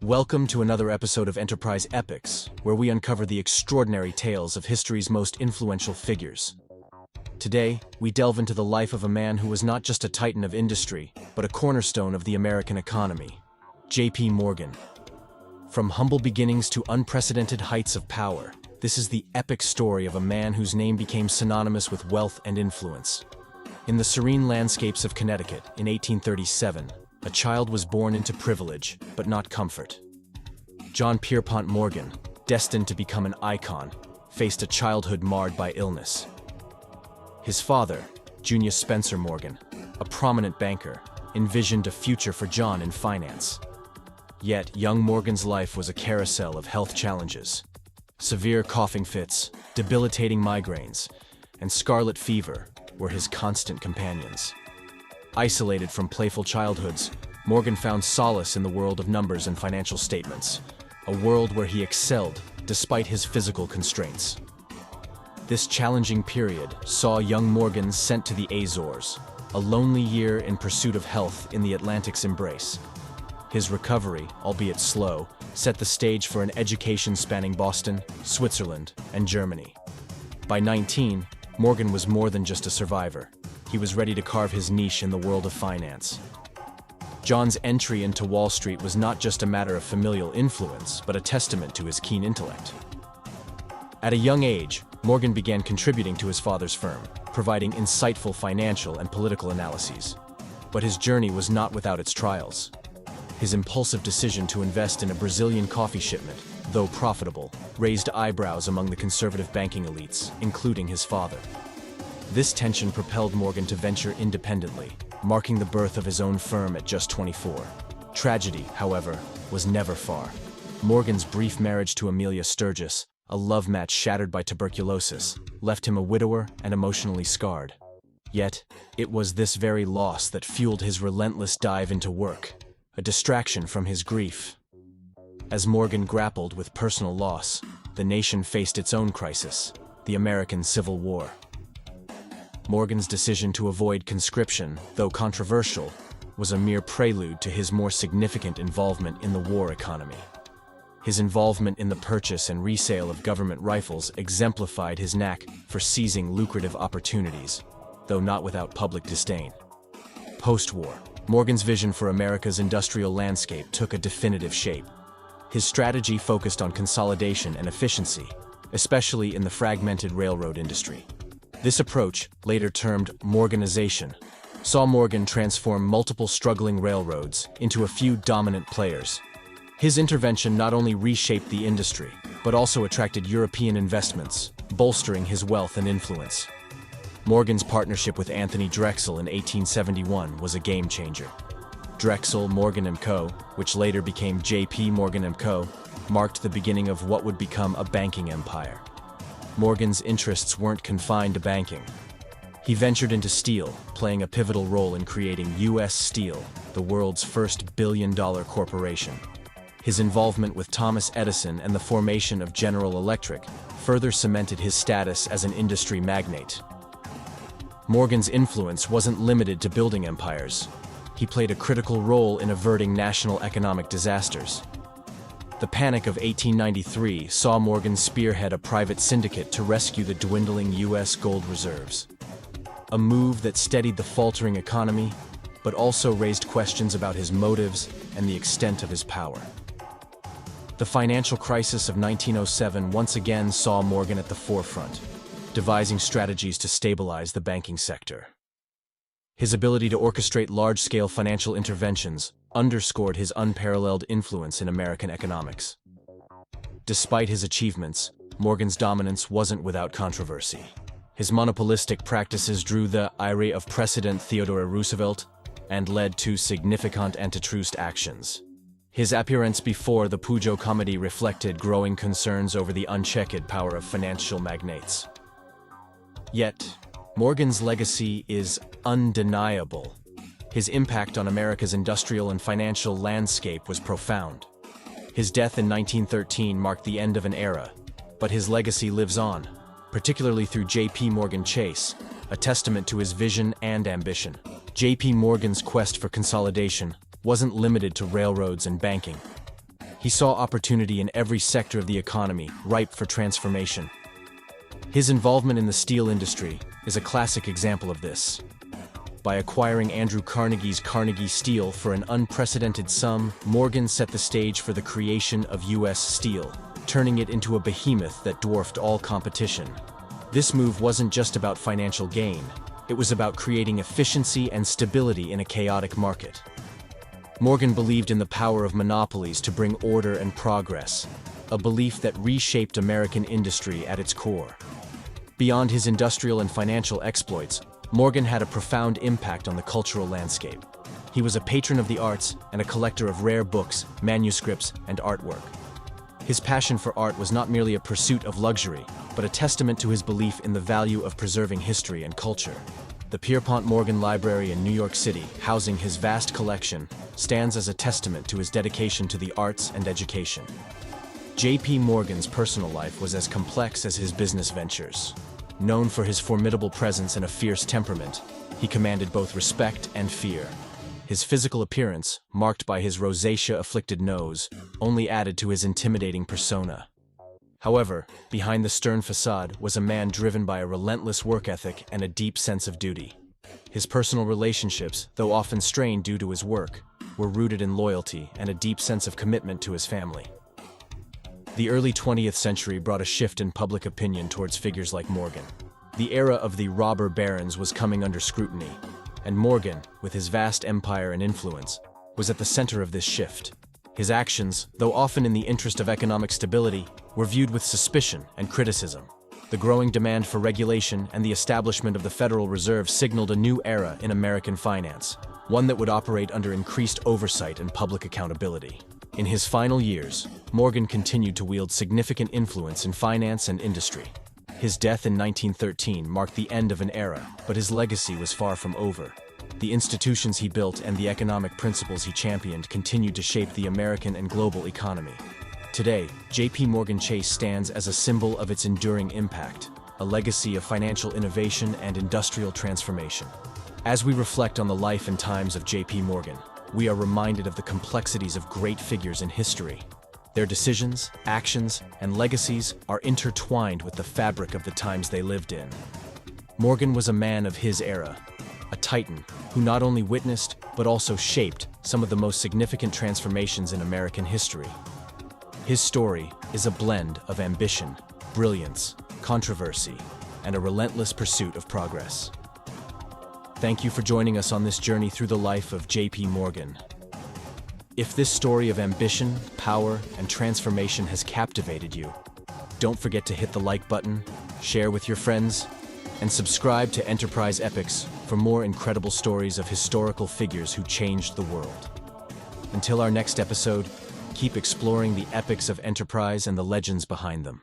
Welcome to another episode of Enterprise Epics, where we uncover the extraordinary tales of history's most influential figures. Today, we delve into the life of a man who was not just a titan of industry, but a cornerstone of the American economy, J.P. Morgan. From humble beginnings to unprecedented heights of power, this is the epic story of a man whose name became synonymous with wealth and influence. In the serene landscapes of Connecticut in 1837, a child was born into privilege, but not comfort. John Pierpont Morgan, destined to become an icon, faced a childhood marred by illness. His father, Junius Spencer Morgan, a prominent banker, envisioned a future for John in finance. Yet, young Morgan's life was a carousel of health challenges. Severe coughing fits, debilitating migraines, and scarlet fever were his constant companions. Isolated from playful childhoods, Morgan found solace in the world of numbers and financial statements, a world where he excelled despite his physical constraints. This challenging period saw young Morgan sent to the Azores, a lonely year in pursuit of health in the Atlantic's embrace. His recovery, albeit slow, set the stage for an education spanning Boston, Switzerland, and Germany. By 19, Morgan was more than just a survivor. He was ready to carve his niche in the world of finance. John's entry into Wall Street was not just a matter of familial influence, but a testament to his keen intellect. At a young age, Morgan began contributing to his father's firm, providing insightful financial and political analyses. But his journey was not without its trials. His impulsive decision to invest in a Brazilian coffee shipment, though profitable, raised eyebrows among the conservative banking elites, including his father. This tension propelled Morgan to venture independently, marking the birth of his own firm at just 24. Tragedy, however, was never far. Morgan's brief marriage to Amelia Sturgis, a love match shattered by tuberculosis, left him a widower and emotionally scarred. Yet, it was this very loss that fueled his relentless dive into work, a distraction from his grief. As Morgan grappled with personal loss, the nation faced its own crisis, the American Civil War. Morgan's decision to avoid conscription, though controversial, was a mere prelude to his more significant involvement in the war economy. His involvement in the purchase and resale of government rifles exemplified his knack for seizing lucrative opportunities, though not without public disdain. Post-war, Morgan's vision for America's industrial landscape took a definitive shape. His strategy focused on consolidation and efficiency, especially in the fragmented railroad industry. This approach, later termed Morganization, saw Morgan transform multiple struggling railroads into a few dominant players. His intervention not only reshaped the industry, but also attracted European investments, bolstering his wealth and influence. Morgan's partnership with Anthony Drexel in 1871 was a game-changer. Drexel Morgan & Co., which later became J.P. Morgan & Co., marked the beginning of what would become a banking empire. Morgan's interests weren't confined to banking. He ventured into steel, playing a pivotal role in creating U.S. Steel, the world's first billion-dollar corporation. His involvement with Thomas Edison and the formation of General Electric further cemented his status as an industry magnate. Morgan's influence wasn't limited to building empires. He played a critical role in averting national economic disasters. The Panic of 1893 saw Morgan spearhead a private syndicate to rescue the dwindling U.S. gold reserves. A move that steadied the faltering economy, but also raised questions about his motives and the extent of his power. The financial crisis of 1907 once again saw Morgan at the forefront, devising strategies to stabilize the banking sector. His ability to orchestrate large-scale financial interventions underscored his unparalleled influence in American economics. Despite his achievements, Morgan's dominance wasn't without controversy. His monopolistic practices drew the ire of President Theodore Roosevelt and led to significant antitrust actions. His appearance before the Pujo Committee reflected growing concerns over the unchecked power of financial magnates. Yet, Morgan's legacy is undeniable. His impact on America's industrial and financial landscape was profound. His death in 1913 marked the end of an era, but his legacy lives on, particularly through J.P. Morgan Chase, a testament to his vision and ambition. J.P. Morgan's quest for consolidation wasn't limited to railroads and banking. He saw opportunity in every sector of the economy, ripe for transformation. His involvement in the steel industry is a classic example of this. By acquiring Andrew Carnegie's Carnegie Steel for an unprecedented sum, Morgan set the stage for the creation of U.S. Steel, turning it into a behemoth that dwarfed all competition. This move wasn't just about financial gain, it was about creating efficiency and stability in a chaotic market. Morgan believed in the power of monopolies to bring order and progress, a belief that reshaped American industry at its core. Beyond his industrial and financial exploits, Morgan had a profound impact on the cultural landscape. He was a patron of the arts and a collector of rare books, manuscripts, and artwork. His passion for art was not merely a pursuit of luxury, but a testament to his belief in the value of preserving history and culture. The Pierpont Morgan Library in New York City, housing his vast collection, stands as a testament to his dedication to the arts and education. J.P. Morgan's personal life was as complex as his business ventures. Known for his formidable presence and a fierce temperament, he commanded both respect and fear. His physical appearance, marked by his rosacea-afflicted nose, only added to his intimidating persona. However, behind the stern facade was a man driven by a relentless work ethic and a deep sense of duty. His personal relationships, though often strained due to his work, were rooted in loyalty and a deep sense of commitment to his family. The early 20th century brought a shift in public opinion towards figures like Morgan. The era of the robber barons was coming under scrutiny, and Morgan, with his vast empire and influence, was at the center of this shift. His actions, though often in the interest of economic stability, were viewed with suspicion and criticism. The growing demand for regulation and the establishment of the Federal Reserve signaled a new era in American finance, one that would operate under increased oversight and public accountability. In his final years, Morgan continued to wield significant influence in finance and industry. His death in 1913 marked the end of an era, but his legacy was far from over. The institutions he built and the economic principles he championed continued to shape the American and global economy. Today, J.P. Morgan Chase stands as a symbol of its enduring impact, a legacy of financial innovation and industrial transformation. As we reflect on the life and times of J.P. Morgan, we are reminded of the complexities of great figures in history. Their decisions, actions, and legacies are intertwined with the fabric of the times they lived in. Morgan was a man of his era, a titan who not only witnessed but also shaped some of the most significant transformations in American history. His story is a blend of ambition, brilliance, controversy, and a relentless pursuit of progress. Thank you for joining us on this journey through the life of J.P. Morgan. If this story of ambition, power, and transformation has captivated you, don't forget to hit the like button, share with your friends, and subscribe to Enterprise Epics for more incredible stories of historical figures who changed the world. Until our next episode, keep exploring the epics of Enterprise and the legends behind them.